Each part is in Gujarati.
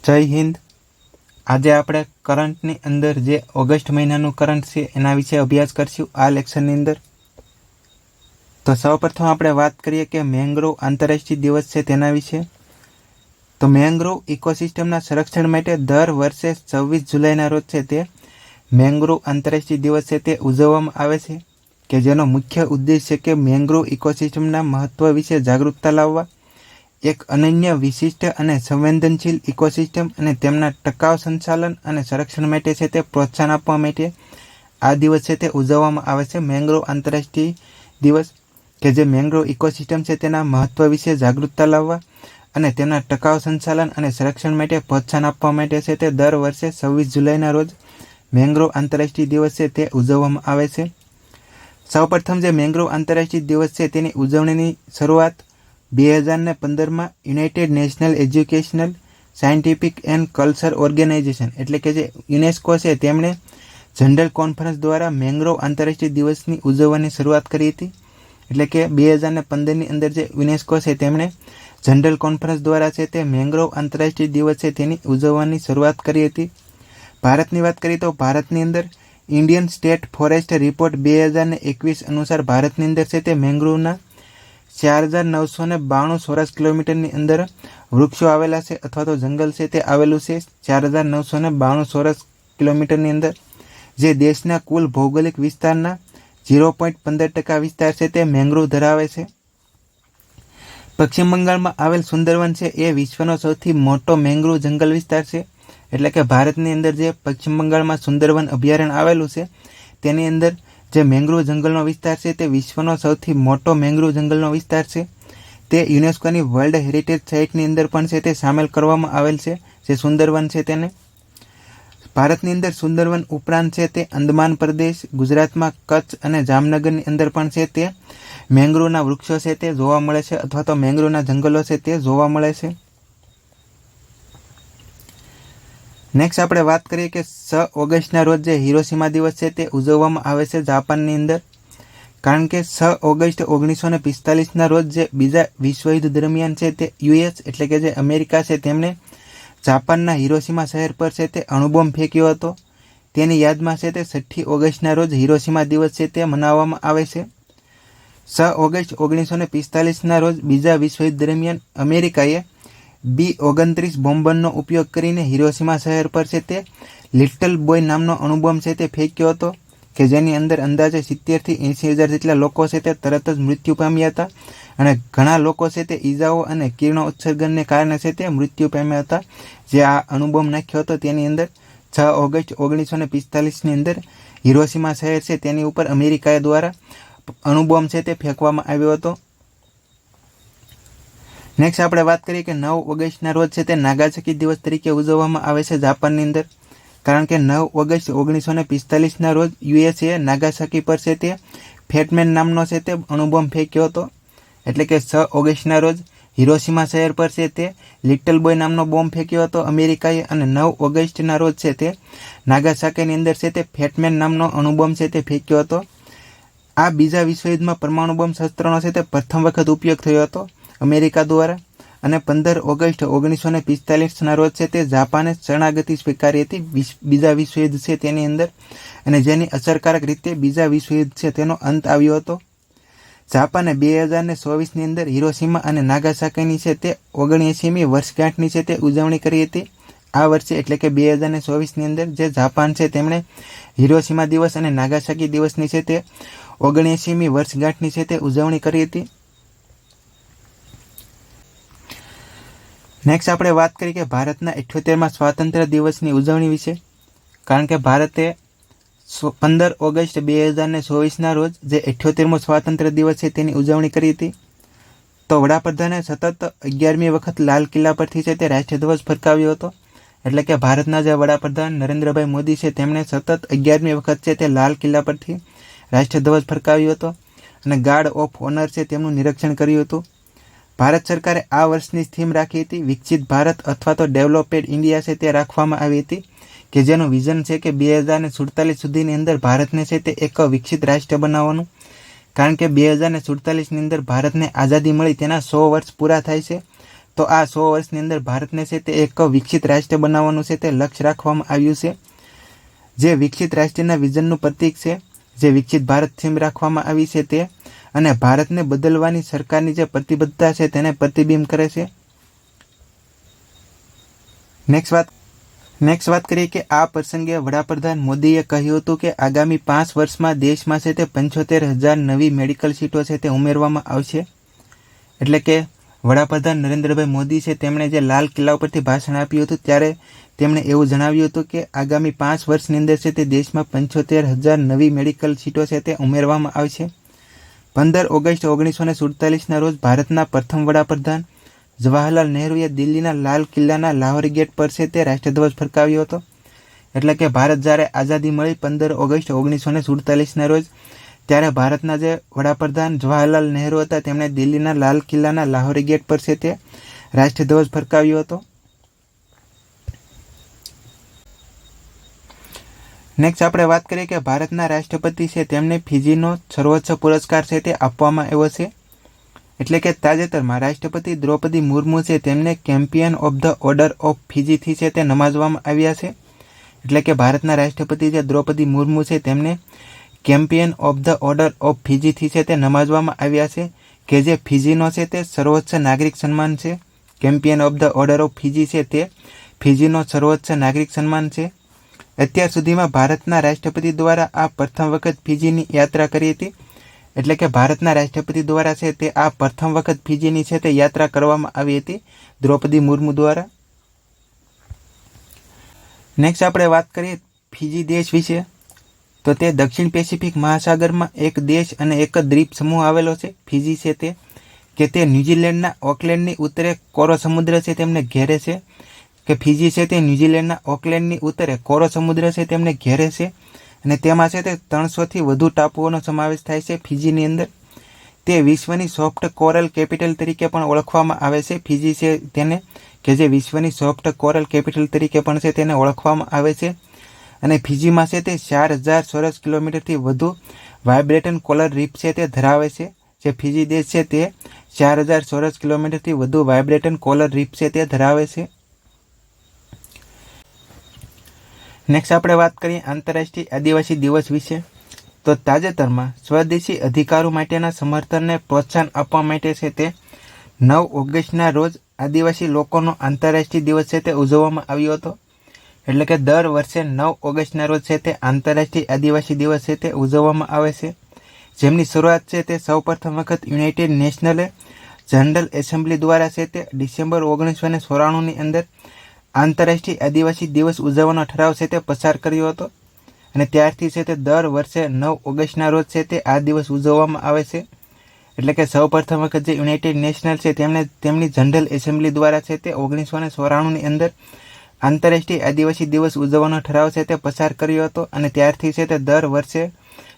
જય હિન્દ। આજે આપણે કરંટની અંદર જે ઓગસ્ટ મહિનાનું કરંટ છે એના વિશે અભ્યાસ કરશું આ લેક્ચરની અંદર। તો સૌપ્રથમ આપણે વાત કરીએ કે મેંગ્રોવ આંતરરાષ્ટ્રીય દિવસ છે તેના વિશે। તો મેંગ્રોવ ઇકોસિસ્ટમના સંરક્ષણ માટે દર વર્ષે 26 જુલાઈના રોજ છે તે મેંગ્રોવ આંતરરાષ્ટ્રીય દિવસ છે તે ઉજવવામાં આવે છે કે જેનો મુખ્ય ઉદ્દેશ છે કે મેંગ્રોવ ઇકોસિસ્ટમના મહત્વ વિશે જાગૃતતા લાવવા, એક અનન્ય વિશિષ્ટ અને સંવેદનશીલ ઇકોસિસ્ટમ અને તેમના ટકાઉ સંચાલન અને સંરક્ષણ માટે છે તે પ્રોત્સાહન આપવા માટે આ દિવસ છે તે ઉજવવામાં આવે છે મેંગ્રોવ આંતરરાષ્ટ્રીય દિવસ, કે જે મેંગ્રોવ ઇકોસિસ્ટમ છે તેના મહત્વ વિશે જાગૃતતા લાવવા અને તેમના ટકાઉ સંચાલન અને સંરક્ષણ માટે પ્રોત્સાહન આપવા માટે છે તે દર વર્ષે 26 જુલાઈના રોજ મેંગ્રોવ આંતરરાષ્ટ્રીય દિવસ છે તે ઉજવવામાં આવે છે। સૌપ્રથમ જે મેંગ્રોવ આંતરરાષ્ટ્રીય દિવસ છે તેની ઉજવણીની શરૂઆત 2015માં United National Educational, Scientific and Culture Organization એટલે કે જે યુનેસ્કો છે તેમણે જનરલ કોન્ફરન્સ દ્વારા મેંગ્રોવ આંતરરાષ્ટ્રીય દિવસની ઉજવવાની શરૂઆત કરી હતી। એટલે કે 2015ની અંદર જે યુનેસ્કો છે તેમણે જનરલ કોન્ફરન્સ દ્વારા છે તે મેંગ્રોવ આંતરરાષ્ટ્રીય દિવસ છે તેની ઉજવવાની શરૂઆત કરી હતી। ભારતની વાત કરીએ તો ભારતની અંદર ઇન્ડિયન સ્ટેટ ફોરેસ્ટ રિપોર્ટ 2021 અનુસાર ભારતની અંદર છે તે મેંગ્રોવના 4992 ચોરસ કિલોમીટરની અંદર વૃક્ષો આવેલા છે અથવા તો જંગલ છે તે આવેલું છે 4992 ચોરસ કિલોમીટરની અંદર, જે દેશના કુલ ભૌગોલિક વિસ્તારના 0.15% વિસ્તાર છે તે મેંગ્રોવ ધરાવે છે। પશ્ચિમ બંગાળમાં આવેલ સુંદરવન છે એ વિશ્વનો સૌથી મોટો મેંગ્રોવ જંગલ વિસ્તાર છે। એટલે કે ભારતની અંદર જે પશ્ચિમ બંગાળમાં સુંદરવન અભયારણ્ય આવેલું છે તેની અંદર જે મેંગ્રોવ જંગલનો વિસ્તાર છે તે વિશ્વનો સૌથી મોટો મેંગ્રોવ જંગલનો વિસ્તાર છે। તે યુનેસ્કોની વર્લ્ડ હેરિટેજ સાઇટની અંદર પણ છે તે સામેલ કરવામાં આવેલ છે જે સુંદરવન છે તેને। ભારતની અંદર સુંદરવન ઉપરાંત છે તે અંદમાન પ્રદેશ, ગુજરાતમાં કચ્છ અને જામનગરની અંદર પણ છે તે મેંગ્રોવના વૃક્ષો છે તે જોવા મળે છે અથવા તો મેંગ્રોવના જંગલો છે તે જોવા મળે છે। નેક્સ્ટ આપણે વાત કરીએ કે 6 ઓગસ્ટના રોજ જે હિરોશીમા દિવસ છે તે ઉજવવામાં આવે છે જાપાનની અંદર, કારણ કે 6 ઓગસ્ટ 1945ના રોજ જે બીજા વિશ્વયુદ્ધ દરમિયાન છે તે યુએસ એટલે કે જે અમેરિકા છે તેમણે જાપાનના હિરોશીમા શહેર પર છે તે અણુબોમ્બ ફેંક્યો હતો। તેની યાદમાં છે તે 6 ઓગસ્ટના રોજ હિરોશીમા દિવસ છે તે મનાવવામાં આવે છે। 6 ઓગસ્ટ 1945ના રોજ બીજા વિશ્વયુદ્ધ દરમિયાન અમેરિકાએ B-29 બોમ્બરનો ઉપયોગ કરીને હિરોશીમા શહેર પર છે તે લિટલ બોય નામનો અણુબોમ્બ છે તે ફેંક્યો હતો કે જેની અંદર અંદાજે 70,000 થી 80,000 જેટલા લોકો છે તે તરત જ મૃત્યુ પામ્યા હતા અને ઘણા લોકો છે તે ઈજાઓ અને કિરણો ઉત્સર્જનને કારણે છે તે મૃત્યુ પામ્યા હતા જે આ અણુબોમ્બ નાખ્યો હતો તેની અંદર 6 ઓગસ્ટ 1945ની અંદર હિરોશીમા શહેર છે તેની ઉપર અમેરિકા દ્વારા અણુબોમ્બ છે તે ફેંકવામાં આવ્યો હતો। નેક્સ્ટ આપણે વાત કરીએ કે 9 ઓગસ્ટના રોજ છે તે નાગાસાકી દિવસ તરીકે ઉજવવામાં આવે છે જાપાનની અંદર, કારણ કે 9 ઓગસ્ટ 1945ના રોજ યુએસએ નાગાસાકી પર છે તે ફેટમેન નામનો છે તે અણુબોમ્બ ફેંક્યો હતો। એટલે કે 6 ઓગસ્ટના રોજ હિરોશીમા શહેર પર છે તે લિટલ બોય નામનો બોમ્બ ફેંક્યો હતો અમેરિકાએ અને 9 ઓગસ્ટના રોજ છે તે નાગાસાકીની અંદર છે તે ફેટમેન નામનો અણુબોમ્બ છે તે ફેંક્યો હતો। આ બીજા વિશ્વયુદ્ધમાં પરમાણુ બોમ્બ શસ્ત્રનો છે તે પ્રથમ વખત ઉપયોગ થયો હતો અમેરિકા દ્વારા અને 15 ઓગસ્ટ 1945ના રોજ છે તે જાપાને શરણાગતિ સ્વીકારી હતી બીજા વિશ્વયુદ્ધ છે તેની અંદર અને જેની અસરકારક રીતે બીજા વિશ્વયુદ્ધ છે તેનો અંત આવ્યો હતો। જાપાને 2024ની અંદર હિરોશીમા અને નાગાસાકીની છે તે 79મી વર્ષગાંઠની છે તે ઉજવણી કરી હતી આ વર્ષે, એટલે કે 2024ની અંદર જે જાપાન છે તેમણે હિરોશીમા દિવસ અને નાગાસાકી દિવસની છે તે 79મી વર્ષગાંઠની છે તે ઉજવણી કરી હતી। નેક્સ્ટ આપણે વાત કરીએ કે ભારતના 78મા સ્વાતંત્ર્ય દિવસની ઉજવણી વિશે, કારણ કે ભારતે 15 ઓગસ્ટ 2024ના રોજ જે 78મો સ્વાતંત્ર્ય દિવસ છે તેની ઉજવણી કરી હતી। તો વડાપ્રધાને સતત 11મી વખત લાલ કિલ્લા પરથી છે તે રાષ્ટ્રધ્વજ ફરકાવ્યો હતો। એટલે કે ભારતના જે વડાપ્રધાન નરેન્દ્રભાઈ મોદી છે તેમણે સતત 11મી વખત છે તે લાલ કિલ્લા પરથી રાષ્ટ્રધ્વજ ફરકાવ્યો હતો અને ગાર્ડ ઓફ ઓનર છે તેમનું નિરીક્ષણ કર્યું હતું। ભારત સરકારે આ વર્ષની થીમ રાખી હતી વિકસિત ભારત અથવા તો ડેવલપેડ ઇન્ડિયા છે તે રાખવામાં આવી હતી કે જેનું વિઝન છે કે 2047 સુધીની અંદર ભારતને છે તે એક વિકસિત રાષ્ટ્ર બનાવવાનું, કારણ કે 2047ની અંદર ભારતને આઝાદી મળી તેના 100 વર્ષ પૂરા થાય છે। તો આ 100 વર્ષની અંદર ભારતને છે તે એક વિકસિત રાષ્ટ્ર બનાવવાનું છે તે લક્ષ્ય રાખવામાં આવ્યું છે, જે વિકસિત રાષ્ટ્રના વિઝનનું પ્રતીક છે, જે વિકસિત ભારત થીમ રાખવામાં આવી છે તે, અને ભારતને બદલવાની સરકારની જે પ્રતિબદ્ધતા છે તેને પ્રતિબિંબ કરે છે. નેક્સ્ટ વાત કરીએ કે આ પ્રસંગે વડાપ્રધાન મોદીએ કહ્યું હતું કે આગામી 5 વર્ષમાં દેશમાં છે તે 75,000 નવી મેડિકલ સીટો છે તે ઉમેરવામાં આવશે. એટલે કે વડાપ્રધાન નરેન્દ્રભાઈ મોદી છે તેમણે જે લાલ કિલ્લા ઉપરથી ભાષણ આપ્યું હતું ત્યારે તેમણે એવું જણાવ્યું હતું કે આગામી 5 વર્ષની અંદર છે તે દેશમાં 75,000 નવી મેડિકલ સીટો છે તે ઉમેરવામાં આવશે. 15 ઓગસ્ટ 1947ના રોજ ભારતના પ્રથમ વડાપ્રધાન જવાહરલાલ નહેરુએ દિલ્હીના લાલ કિલ્લાના લાહોરી ગેટ પર છે તે રાષ્ટ્રધ્વજ ફરકાવ્યો હતો. એટલે કે ભારત જ્યારે આઝાદી મળી 15 ઓગસ્ટ 1947ના રોજ, ત્યારે ભારતના જે વડાપ્રધાન જવાહરલાલ નહેરુ હતા તેમણે દિલ્હીના લાલ કિલ્લાના લાહોરી ગેટ પર છે તે રાષ્ટ્રધ્વજ ફરકાવ્યો હતો. નેક્સ્ટ આપણે વાત કરીએ કે ભારતના રાષ્ટ્રપતિ છે તેમને ફિજીનો સર્વોચ્ચ પુરસ્કાર છે તે આપવામાં આવ્યો છે. એટલે કે તાજેતરમાં રાષ્ટ્રપતિ દ્રૌપદી મુર્મુ છે તેમને Champion of the Order of ફિજીથી છે તે નવાજવામાં આવ્યા છે. એટલે કે ભારતના રાષ્ટ્રપતિ જે દ્રૌપદી મુર્મુ છે તેમને Champion of the Order of ફિજીથી છે તે નવાજવામાં આવ્યા છે, કે જે ફિજીનો છે તે સર્વોચ્ચ નાગરિક સન્માન છે. Champion of the Order of Fiji છે તે ફિજીનો સર્વોચ્ચ નાગરિક સન્માન છે. અત્યાર સુધીમાં ભારતના રાષ્ટ્રપતિ દ્વારા આ પ્રથમ વખત ફિજીની યાત્રા કરી હતી. એટલે કે ભારતના રાષ્ટ્રપતિ દ્વારા છે તે આ પ્રથમ વખત ફિજીની છે તે યાત્રા કરવામાં આવી હતી દ્રૌપદી મુર્મુ દ્વારા. નેક્સ્ટ આપણે વાત કરીએ ફિજી દેશ વિશે, તો તે દક્ષિણ પેસિફિક મહાસાગરમાં એક દેશ અને એક દ્વીપ સમૂહ આવેલો છે. ફિજી છે તે કે તે ન્યૂઝીલેન્ડના ઓકલેન્ડની ઉત્તરે કોરો સમુદ્ર છે તેમને ઘેરે છે. કે ફિજી છે તે ન્યૂઝીલેન્ડના ઓકલેન્ડની ઉત્તરે કોરો સમુદ્ર છે તેમને ઘેરે છે, અને તેમાં છે તે 300થી વધુ ટાપુઓનો સમાવેશ થાય છે ફિજીની અંદર. તે વિશ્વની સોફ્ટ કોરલ કેપિટલ તરીકે પણ ઓળખવામાં આવે છે. ફિજી છે તેને કે જે વિશ્વની સોફ્ટ કોરલ કેપિટલ તરીકે પણ છે તેને ઓળખવામાં આવે છે. અને ફિજીમાં છે તે 4,000 ચોરસ કિલોમીટરથી વધુ વાઇબ્રેટન કોરલ રીફ છે તે ધરાવે છે. જે ફિજી દેશ છે તે 4,000 ચોરસ કિલોમીટરથી વધુ વાઇબ્રેટન કોરલ રીફ છે તે ધરાવે છે. નેક્સ્ટ આપણે વાત કરીએ આંતરરાષ્ટ્રીય આદિવાસી દિવસ વિશે, તો તાજેતરમાં સ્વદેશી અધિકારો માટેના સમર્થનને પ્રોત્સાહન આપવા માટે છે તે 9 ઓગસ્ટના રોજ આદિવાસી લોકોનો આંતરરાષ્ટ્રીય દિવસ છે તે ઉજવવામાં આવ્યો હતો. એટલે કે દર વર્ષે 9 ઓગસ્ટના રોજ છે તે આંતરરાષ્ટ્રીય આદિવાસી દિવસ છે તે ઉજવવામાં આવે છે, જેમની શરૂઆત છે તે સૌપ્રથમ વખત યુનાઇટેડ નેશનલે જનરલ એસેમ્બલી દ્વારા છે તે ડિસેમ્બર 1994ની અંદર આંતરરાષ્ટ્રીય આદિવાસી દિવસ ઉજવવાનો ઠરાવ છે તે પસાર કર્યો હતો. અને ત્યારથી છે તે દર વર્ષે 9 ઓગસ્ટના રોજ છે તે આ દિવસ ઉજવવામાં આવે છે. એટલે કે સૌપ્રથમ વખત જે યુનાઇટેડ નેશનલ છે તેમણે તેમની જનરલ એસેમ્બલી દ્વારા છે તે 1994ની અંદર આંતરરાષ્ટ્રીય આદિવાસી દિવસ ઉજવવાનો ઠરાવ છે તે પસાર કર્યો હતો, અને ત્યારથી છે તે દર વર્ષે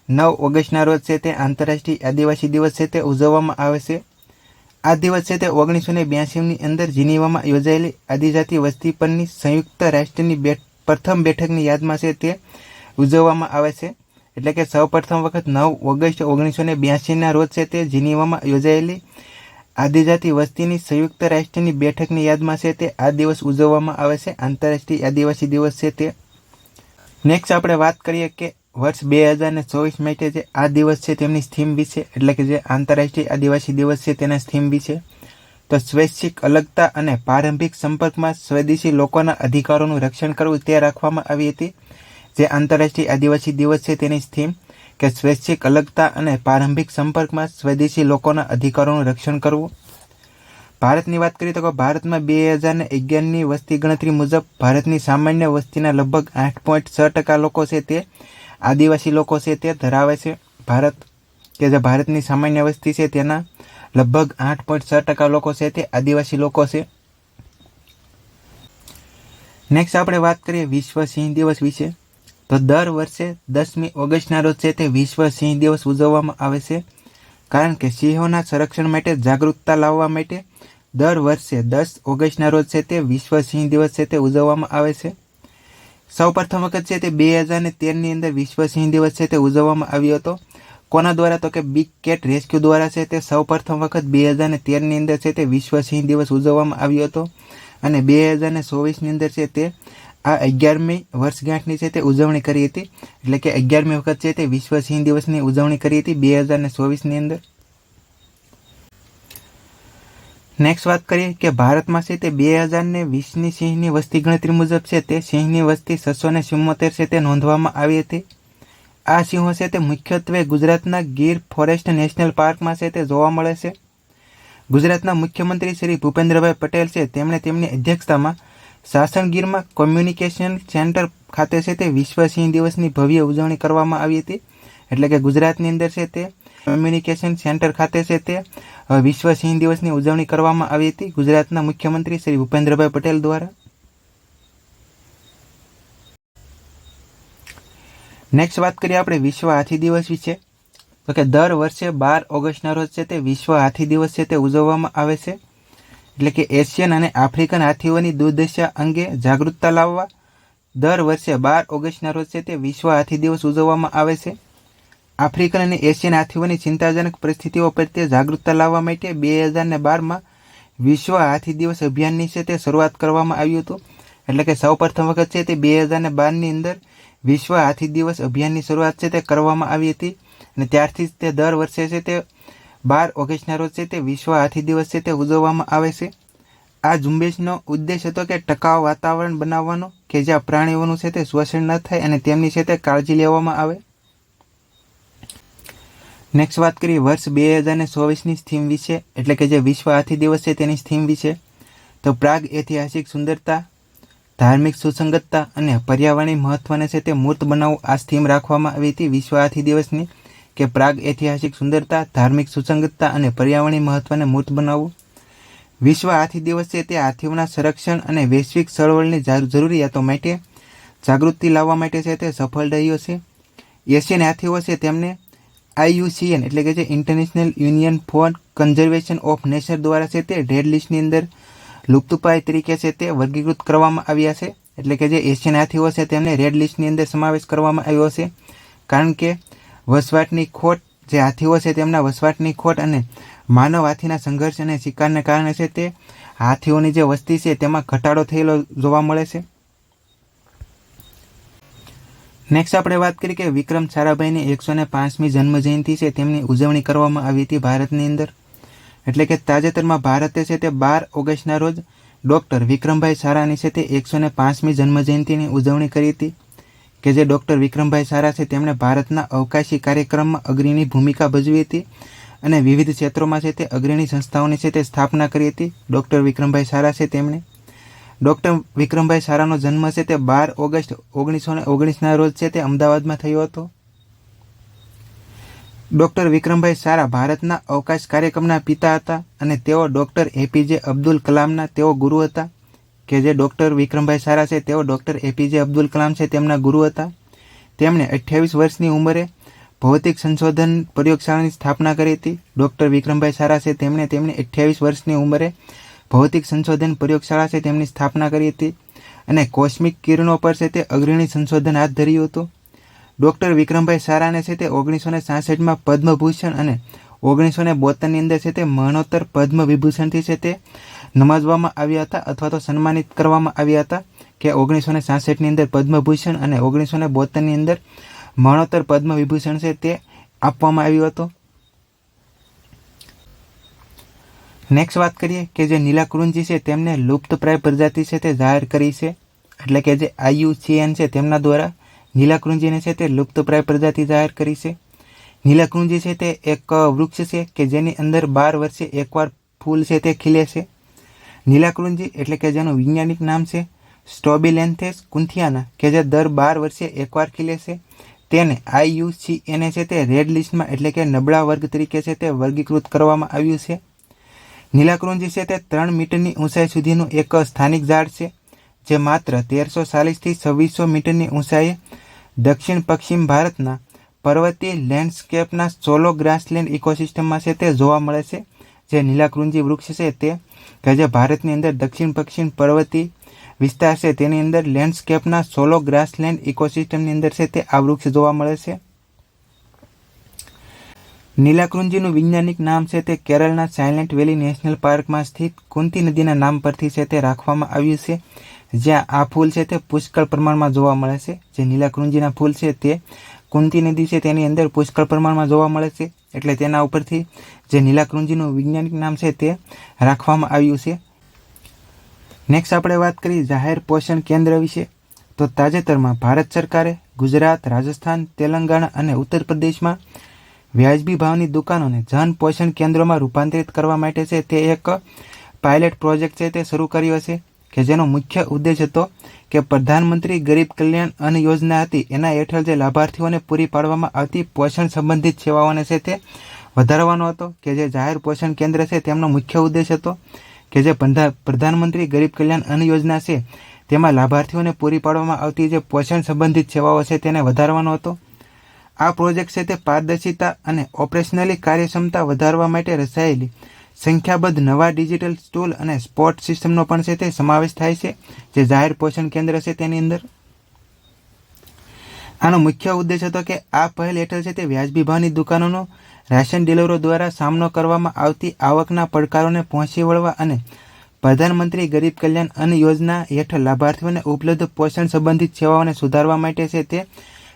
9 ઓગસ્ટના રોજ છે તે આંતરરાષ્ટ્રીય આદિવાસી દિવસ છે તે ઉજવવામાં આવે છે. આ દિવસ છે તે 1982ની અંદર જીનીવામાં યોજાયેલી આદિજાતિ વસ્તી પરની સંયુક્ત રાષ્ટ્રની પ્રથમ બેઠકની યાદમાં છે તે ઉજવવામાં આવે છે. એટલે કે સૌપ્રથમ વખત 9 ઓગસ્ટ 1982ના રોજ છે તે જીનીવામાં યોજાયેલી આદિજાતિ વસ્તીની સંયુક્ત રાષ્ટ્રની બેઠકની યાદમાં છે તે આ દિવસ ઉજવવામાં આવે છે, આંતરરાષ્ટ્રીય આદિવાસી દિવસ છે તે. નેક્સ્ટ આપણે વાત કરીએ કે વર્ષ 2024 માટે જે આ દિવસ છે તેમની થીમ વિશે, એટલે કે જે આંતરરાષ્ટ્રીય આદિવાસી દિવસ છે તેના થીમ વિશે. તો સ્વૈચ્છિક અલગતા અને પ્રારંભિક સંપર્કમાં સ્વદેશી લોકોના અધિકારોનું રક્ષણ કરવું તે રાખવામાં આવી હતી. જે આંતરરાષ્ટ્રીય આદિવાસી દિવસ છે તેની થીમ કે સ્વૈચ્છિક અલગતા અને પ્રારંભિક સંપર્કમાં સ્વદેશી લોકોના અધિકારોનું રક્ષણ કરવું. ભારતની વાત કરીએ તો ભારતમાં 2011ની વસ્તી ગણતરી મુજબ ભારતની સામાન્ય વસ્તીના લગભગ 8.6% લોકો છે તે આદિવાસી લોકો છે તે ધરાવે છે. ભારત કે જે ભારતની સામાન્ય વસ્તી છે તેના લગભગ 8.6% લોકો છે તે આદિવાસી લોકો છે. નેક્સ્ટ આપણે વાત કરીએ વિશ્વ સિંહ દિવસ વિશે, તો દર વર્ષે 10મી ઓગસ્ટના રોજ છે તે વિશ્વ સિંહ દિવસ ઉજવવામાં આવે છે. કારણ કે સિંહોના સંરક્ષણ માટે જાગૃતતા લાવવા માટે દર વર્ષે 10 ઓગસ્ટના રોજ છે તે વિશ્વ સિંહ દિવસ છે તે ઉજવવામાં આવે છે. સૌપ્રથમ વખત છે તે 2013ની અંદર વિશ્વ સિંહ દિવસ છે તે ઉજવવામાં આવ્યો હતો. કોના દ્વારા? તો કે બિગ કેટ રેસ્ક્યુ દ્વારા છે તે સૌપ્રથમ વખત 2013ની અંદર છે તે વિશ્વ સિંહ દિવસ ઉજવવામાં આવ્યો હતો અને 2024ની અંદર છે તે આ 11મી વર્ષગાંઠની છે તે ઉજવણી કરી હતી. એટલે કે 11મી વખત છે તે વિશ્વ સિંહ દિવસની ઉજવણી કરી હતી 2024ની અંદર. નેક્સ્ટ વાત કરીએ કે ભારતમાં છે તે 2020ની સિંહની વસ્તી ગણતરી મુજબ છે તે સિંહની વસ્તી 674 છે તે નોંધવામાં આવી હતી. આ સિંહો છે તે મુખ્યત્વે ગુજરાતના ગીર ફોરેસ્ટ નેશનલ પાર્કમાં છે તે જોવા મળે છે. ગુજરાતના મુખ્યમંત્રી શ્રી ભૂપેન્દ્રભાઈ પટેલ છે તેમણે તેમની અધ્યક્ષતામાં સાસણગીરમાં કોમ્યુનિકેશન સેન્ટર ખાતે છે તે વિશ્વ સિંહ દિવસની ભવ્ય ઉજવણી કરવામાં આવી હતી. એટલે કે ગુજરાતની અંદર છે તે કોમ્યુનિકેશન સેન્ટર ખાતે છે તે વિશ્વ સિંહ દિવસની ઉજવણી કરવામાં આવી હતી ગુજરાતના મુખ્યમંત્રી શ્રી ભૂપેન્દ્રભાઈ પટેલ દ્વારા. નેક્સ્ટ વાત કરીએ આપણે વિશ્વ હાથી દિવસ વિશે. તો કે દર વર્ષે 12 ઓગસ્ટના રોજ છે તે વિશ્વ હાથી દિવસ છે તે ઉજવવામાં આવે છે. એટલે કે એશિયન અને આફ્રિકન હાથીઓની દુર્દશા અંગે જાગૃતતા લાવવા દર વર્ષે 12 ઓગસ્ટના રોજ છે તે વિશ્વ હાથી દિવસ ઉજવવામાં આવે છે. આફ્રિકન અને એશિયન હાથીઓની ચિંતાજનક પરિસ્થિતિઓ પ્રત્યે જાગૃતતા લાવવા માટે 2012માં વિશ્વ હાથી દિવસ અભિયાનની છે તે શરૂઆત કરવામાં આવ્યું હતું. એટલે કે સૌપ્રથમ વખત છે તે 2012ની અંદર વિશ્વ હાથી દિવસ અભિયાનની શરૂઆત છે તે કરવામાં આવી હતી અને ત્યારથી તે દર વર્ષે છે તે 12 ઓગસ્ટના રોજ છે તે વિશ્વ હાથી દિવસ છે તે ઉજવવામાં આવે છે. આ ઝુંબેશનો ઉદ્દેશ હતો કે ટકાઉ વાતાવરણ બનાવવાનો કે જ્યાં પ્રાણીઓનું છે તે શોષણ ન થાય અને તેમની છે તે કાળજી લેવામાં આવે. નેક્સ્ટ વાત કરીએ વર્ષ 2024ની થીમ વિશે. એટલે કે જે વિશ્વ હાથી દિવસ છે તેની થીમ વિશે. તો પ્રાગ ઐતિહાસિક સુંદરતા, ધાર્મિક સુસંગતતા અને પર્યાવરણીય મહત્વને છે તે મૂર્ત બનાવવું આ થીમ રાખવામાં આવી હતી વિશ્વ હાથી દિવસની. કે પ્રાગ ઐતિહાસિક સુંદરતા, ધાર્મિક સુસંગતતા અને પર્યાવરણીય મહત્વને મૂર્ત બનાવવું. વિશ્વ હાથી દિવસ છે તે હાથીઓના સંરક્ષણ અને વૈશ્વિક ચળવળની જરૂરિયાતો માટે જાગૃતિ લાવવા માટે છે તે સફળ રહ્યો છે. એશિયન હાથીઓ છે તેમને IUCN એટલે કે જે International Union for Conservation of Nature દ્વારા છે તે રેડ લિસ્ટની અંદર લુપ્તપ્રાય તરીકે છે તે વર્ગીકૃત કરવામાં આવ્યા છે. એટલે કે જે એશિયન હાથીઓ છે તેમને રેડ લિસ્ટની અંદર સમાવેશ કરવામાં આવ્યો છે કારણ કે વસવાટની ખોટ, જે હાથીઓ છે તેમના વસવાટની ખોટ અને માનવ હાથીના સંઘર્ષ અને શિકારને કારણે છે તે હાથીઓની જે વસ્તી છે તેમાં ઘટાડો થયેલો જોવા મળે છે. નેક્સ્ટ આપણે વાત કરીએ કે વિક્રમ સારાભાઈની 105મી જન્મજયંતિ છે તેમની ઉજવણી કરવામાં આવી હતી ભારતની અંદર. એટલે કે તાજેતરમાં ભારતે છે તે 12 ઓગસ્ટના રોજ ડૉક્ટર વિક્રમભાઈ સારાની છે તે 105મી જન્મજયંતિની ઉજવણી કરી હતી. કે જે ડૉક્ટર વિક્રમભાઈ સારા છે તેમણે ભારતના અવકાશી કાર્યક્રમમાં અગ્રણી ભૂમિકા ભજવી હતી અને વિવિધ ક્ષેત્રોમાં છે તે અગ્રણી સંસ્થાઓની છે તે સ્થાપના કરી હતી. ડૉક્ટર વિક્રમભાઈ સારા છે તેમણે. ડૉક્ટર વિક્રમભાઈ સારાનો જન્મ છે તે 12 ઓગસ્ટ 1919ના રોજ છે તે અમદાવાદમાં થયો હતો. ડૉક્ટર વિક્રમભાઈ સારા ભારતના અવકાશ કાર્યક્રમના પિતા હતા અને તેઓ ડૉક્ટર APJ અબ્દુલ કલામના તેઓ ગુરુ હતા. કે જે ડૉક્ટર વિક્રમભાઈ સારા છે તેઓ ડૉક્ટર APJ અબ્દુલ કલામ છે તેમના ગુરુ હતા. તેમણે 28 વર્ષની ઉંમરે ભૌતિક સંશોધન પ્રયોગશાળાની સ્થાપના કરી હતી. ડૉક્ટર વિક્રમભાઈ સારા છે તેમણે 28 વર્ષની ઉંમરે ભૌતિક સંશોધન પ્રયોગશાળા છે તેમની સ્થાપના કરી હતી અને કોસ્મિક કિરણો પર છે તે અગ્રણી સંશોધન હાથ ધર્યું હતું. ડૉક્ટર વિક્રમભાઈ સારાને છે તે 1966માં પદ્મભૂષણ અને 1972ની અંદર છે તે મરણોત્તર પદ્મ વિભૂષણથી છે તે નવાજવામાં આવ્યા હતા અથવા તો સન્માનિત કરવામાં આવ્યા હતા. કે 1966ની અંદર પદ્મભૂષણ અને 1972ની અંદર મરણોત્તર પદ્મ વિભૂષણ છે તે આપવામાં આવ્યું હતું. નેક્સ્ટ વાત કરીએ કે જે નીલાકુંજી છે તેમને લુપ્તપ્રાય પ્રજાતિ છે તે જાહેર કરી છે. એટલે કે જે IUCN છે તેમના દ્વારા નીલાકુંજીને છે તે લુપ્તપ્રાય પ્રજાતિ જાહેર કરી છે. નીલાકુંજી છે તે એક વૃક્ષ છે કે જેની અંદર 12 વર્ષે એકવાર ફૂલ છે તે ખીલે છે. નીલાકુંજી એટલે કે જેનું વૈજ્ઞાનિક નામ છે સ્ટ્રોબિલેન્થેસ કુન્થિયાના કે જે દર 12 વર્ષે એકવાર ખીલે છે. તેને IUCN છે તે રેડ લિસ્ટમાં એટલે કે નબળા વર્ગ તરીકે છે તે વર્ગીકૃત કરવામાં આવ્યું છે. નીલાકુંજી છે તે 3 મીટરની ઊંચાઈ સુધીનું એક સ્થાનિક ઝાડ છે જે માત્ર 1340થી 2600 મીટરની ઊંચાઈએ દક્ષિણ પશ્ચિમ ભારતના પર્વતીય લેન્ડસ્કેપના સોલો ગ્રાસલેન્ડ ઇકોસિસ્ટમમાં છે તે જોવા મળે છે. જે નીલાકુંજી વૃક્ષ છે તે કે જે ભારતની અંદર દક્ષિણ પશ્ચિમ પર્વતીય વિસ્તાર છે તેની અંદર લેન્ડસ્કેપના સોલો ગ્રાસલેન્ડ ઇકોસિસ્ટમની અંદર છે તે આ વૃક્ષ જોવા મળે છે. નીલાકૃંજીનું વૈજ્ઞાનિક નામ છે તે કેરળના સાયલેન્ટ વેલી નેશનલ પાર્કમાં સ્થિત કુંતી નદીના નામ પરથી છે તે રાખવામાં આવ્યું છે, જ્યાં આ ફૂલ છે તે પુષ્કળ પ્રમાણમાં જોવા મળે છે. જે નીલાકૃંજીના ફૂલ છે તે કુંતી નદી છે તેની અંદર પુષ્કળ પ્રમાણમાં જોવા મળે છે, એટલે તેના ઉપરથી જે નીલાકૃંજીનું વૈજ્ઞાનિક નામ છે તે રાખવામાં આવ્યું છે. નેક્સ્ટ આપણે વાત કરીએ જાહેર પોષણ કેન્દ્ર વિશે. તો તાજેતરમાં ભારત સરકારે ગુજરાત, રાજસ્થાન, તેલંગાણા અને ઉત્તર પ્રદેશમાં વ્યાજબી ભાવની દુકાનોને જન પોષણ કેન્દ્રોમાં રૂપાંતરિત કરવા માટે છે તે એક પાયલટ પ્રોજેક્ટ છે તે શરૂ કર્યો છે, કે જેનો મુખ્ય ઉદ્દેશ હતો કે પ્રધાનમંત્રી ગરીબ કલ્યાણ અન્ન યોજના હતી એના હેઠળ જે લાભાર્થીઓને પૂરી પાડવામાં આવતી પોષણ સંબંધિત સેવાઓને છે તે વધારવાનો હતો. કે જે જાહેર પોષણ કેન્દ્ર છે તેમનો મુખ્ય ઉદ્દેશ હતો કે જે પ્રધાનમંત્રી ગરીબ કલ્યાણ અન્ન યોજના છે તેમાં લાભાર્થીઓને પૂરી પાડવામાં આવતી જે પોષણ સંબંધિત સેવાઓ છે તેને વધારવાનો હતો. આ પ્રોજેક્ટ છે તે પારદર્શિતા અને ઓપરેશનલી કાર્યક્ષમતા વધારવા માટે રચાયેલી સંખ્યાબદ્ધ નવા ડિજિટલ ટૂલ અને સપોર્ટ સિસ્ટમનો પણ છે તે સમાવેશ થાય છે, જે જાહેર પોષણ કેન્દ્ર છે તેની અંદર. આનો મુખ્ય ઉદ્દેશ હતો કે આ પહેલ હેઠળ છે તે વ્યાજબી ભાવની દુકાનોનો રાશન ડીલરો દ્વારા સામનો કરવામાં આવતી આવકના પડકારોને પહોંચી વળવા અને પ્રધાનમંત્રી ગરીબ કલ્યાણ અન્ન યોજના હેઠળ લાભાર્થીઓને ઉપલબ્ધ પોષણ સંબંધિત સેવાઓને સુધારવા માટે છે તે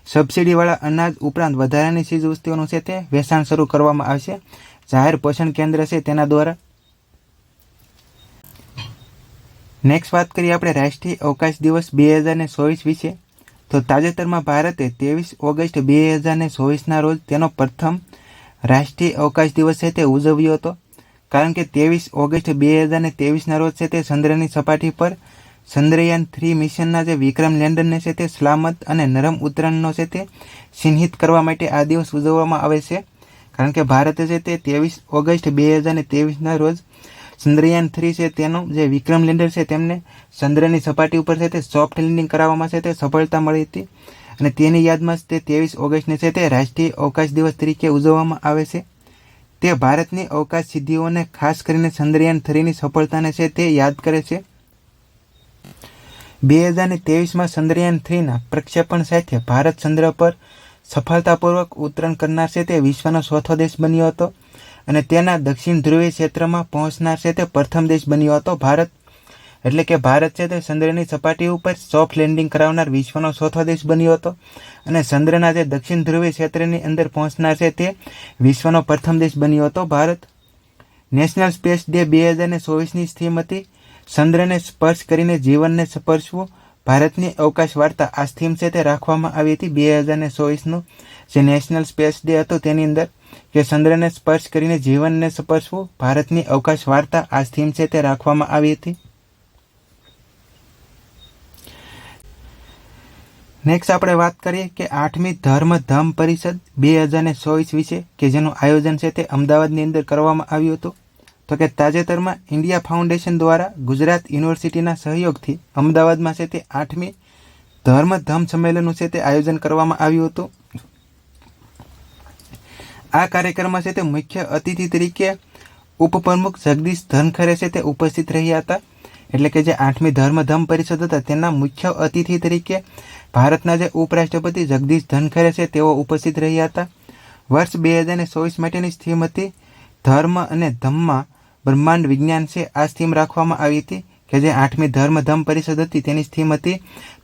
સબસિડીવાળા અનાજ ઉપરાંત વધારાની ચીજવસ્તુઓનું છે તે વેચાણ શરૂ કરવામાં આવશે જાહેર પોષણ કેન્દ્ર છે તેના દ્વારા. નેક્સ્ટ વાત કરીએ આપણે રાષ્ટ્રીય અવકાશ દિવસ 2024 વિશે. તો તાજેતરમાં ભારતે 23 ઓગસ્ટ 2024ના રોજ તેનો પ્રથમ રાષ્ટ્રીય અવકાશ દિવસ છે તે ઉજવ્યો હતો, કારણ કે 23 ઓગસ્ટ 2023ના રોજ છે તે ચંદ્રની સપાટી પર ચંદ્રયાન 3 મિશનના જે વિક્રમ લેન્ડરને છે તે સલામત અને નરમ ઉતરાણનો છે તે ચિહ્નિત કરવા માટે આ દિવસ ઉજવવામાં આવે છે. કારણ કે ભારતે છે તે 23 ઓગસ્ટ 2023ના રોજ ચંદ્રયાન 3 છે તેનું જે વિક્રમ લેન્ડર છે તેમને ચંદ્રની સપાટી ઉપર છે તે સોફ્ટ લેન્ડિંગ કરાવવામાં છે તે સફળતા મળી હતી, અને તેની યાદમાં તે 23 ઓગસ્ટને છે તે રાષ્ટ્રીય અવકાશ દિવસ તરીકે ઉજવવામાં આવે છે. તે ભારતની અવકાશ સિદ્ધિઓને ખાસ કરીને ચંદ્રયાન 3ની સફળતાને છે તે યાદ કરે છે. 2023માં ચંદ્રયાન 3ના પ્રક્ષેપણ સાથે ભારત ચંદ્ર પર સફળતાપૂર્વક ઉતરાણ કરનાર છે તે વિશ્વનો ચોથો દેશ બન્યો હતો, અને તેના દક્ષિણ ધ્રુવીય ક્ષેત્રમાં પહોંચનાર છે તે પ્રથમ દેશ બન્યો હતો ભારત. એટલે કે ભારત છે તે ચંદ્રની સપાટી ઉપર સોફ્ટ લેન્ડિંગ કરાવનાર વિશ્વનો ચોથો દેશ બન્યો હતો, અને ચંદ્રના જે દક્ષિણ ધ્રુવીય ક્ષેત્રની અંદર પહોંચનાર છે તે વિશ્વનો પ્રથમ દેશ બન્યો હતો ભારત. નેશનલ સ્પેસ ડે 2024ની થીમ હતી ચંદ્રને સ્પર્શ કરીને જીવનને સ્પર્શવું, ભારતની અવકાશ વાર્તા. આ થીમ છે તે રાખવામાં આવી હતી 2024નું જે નેશનલ સ્પેસ ડે હતો તેની અંદર, કે ચંદ્રને સ્પર્શ કરીને જીવનને સ્પર્શવું, ભારતની અવકાશ વાર્તા. આ થીમ છે તે રાખવામાં આવી હતી. નેક્સ્ટ આપણે વાત કરીએ કે 8મી ધર્મ ધમ પરિષદ 2024 વિશે, કે જેનું આયોજન છે તે અમદાવાદની અંદર કરવામાં આવ્યું હતું. તો કે તાજેતરમાં ઇન્ડિયા ફાઉન્ડેશન દ્વારા ગુજરાત યુનિવર્સિટીના સહયોગથી અમદાવાદમાં છે તે 8મી ધર્મ ધમ સંમેલનનું છે તે આયોજન કરવામાં આવ્યું હતું. આ કાર્યક્રમમાં છે તે મુખ્ય અતિથિ તરીકે ઉપપ્રમુખ જગદીશ ધનખરે છે તે ઉપસ્થિત રહ્યા હતા. એટલે કે જે 8મી ધર્મ ધમ પરિષદ હતા તેના મુખ્ય અતિથિ તરીકે ભારતના જે ઉપરાષ્ટ્રપતિ જગદીશ ધનખરે છે તેઓ ઉપસ્થિત રહ્યા હતા. વર્ષ 2024 માટેની થીમ હતી ધર્મ અને ધમમાં બ્રહ્માંડ વિજ્ઞાન છે. આ થીમ રાખવામાં આવી હતી, કે જે 8મી ધર્મ ધમ પરિષદ હતી તેની થીમ હતી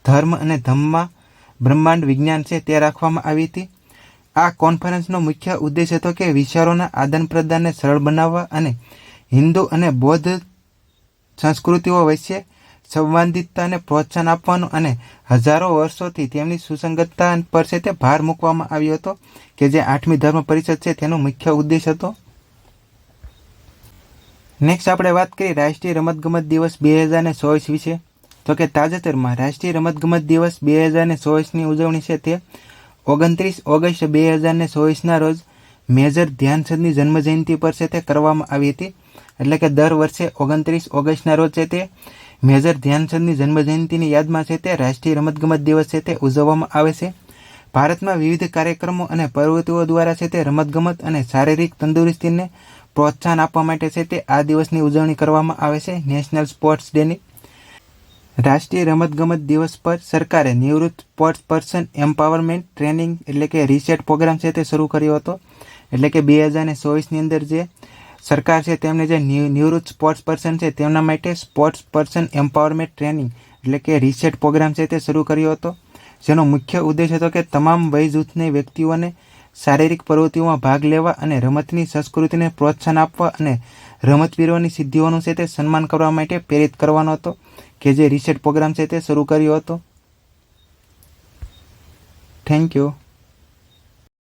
ધર્મ અને ધમમાં બ્રહ્માંડ વિજ્ઞાન છે તે રાખવામાં આવી હતી. આ કોન્ફરન્સનો મુખ્ય ઉદ્દેશ હતો કે વિચારોના આદાન પ્રદાનને સરળ બનાવવા અને હિન્દુ અને બૌદ્ધ સંસ્કૃતિઓ વચ્ચે સંવાદિતતાને પ્રોત્સાહન આપવાનું, અને હજારો વર્ષોથી તેમની સુસંગતતા પર છે તે ભાર મૂકવામાં આવ્યો હતો, કે જે 8મી ધર્મ પરિષદ છે તેનો મુખ્ય ઉદ્દેશ હતો. નેક્સ્ટ આપણે વાત કરીએ રાષ્ટ્રીય રમતગમત દિવસ 2024 વિશે. તો કે તાજેતરમાં રાષ્ટ્રીય રમતગમત દિવસ 2024ની ઉજવણી છે તે 29 ઓગસ્ટ 2024ના રોજ મેજર ધ્યાનચંદની જન્મજયંતિ પર છે તે કરવામાં આવી હતી. એટલે કે દર વર્ષે 29 ઓગસ્ટના રોજ છે તે મેજર ધ્યાનચંદની જન્મજયંતિની યાદમાં છે તે રાષ્ટ્રીય રમતગમત દિવસ છે તે ઉજવવામાં આવે છે. ભારતમાં વિવિધ કાર્યક્રમો અને પ્રવૃત્તિઓ દ્વારા છે તે રમતગમત અને શારીરિક તંદુરસ્તીને પ્રોત્સાહન આપવા માટે છે તે આ દિવસની ઉજવણી કરવામાં આવે છે નેશનલ સ્પોર્ટ્સ ડેની. રાષ્ટ્રીય રમતગમત દિવસ પર સરકારે નિવૃત્ત સ્પોર્ટ્સ પર્સન એમ્પાવરમેન્ટ ટ્રેનિંગ એટલે કે રીસેટ પ્રોગ્રામ છે તે શરૂ કર્યો હતો, એટલે કે 2024ની અંદર જે સરકાર છે તેમને જે નિવૃત્ત સ્પોર્ટ્સ પર્સન છે તેમના માટે સ્પોર્ટ્સ પર્સન એમ્પાવરમેન્ટ ટ્રેનિંગ એટલે કે રીસેટ પ્રોગ્રામ છે તે શરૂ કર્યો હતો, જેનો મુખ્ય ઉદ્દેશ હતો કે તમામ વય જૂથની વ્યક્તિઓને શારીરિક પ્રવૃત્તિઓમાં ભાગ લેવા અને રમતની સંસ્કૃતિને પ્રોત્સાહન આપવા અને રમતવીરોની સિદ્ધિઓનું છે તે સન્માન કરવા માટે પ્રેરિત કરવાનો હતો, કે જે રીસેટ પ્રોગ્રામ છે તે શરૂ કર્યો હતો. Thank you.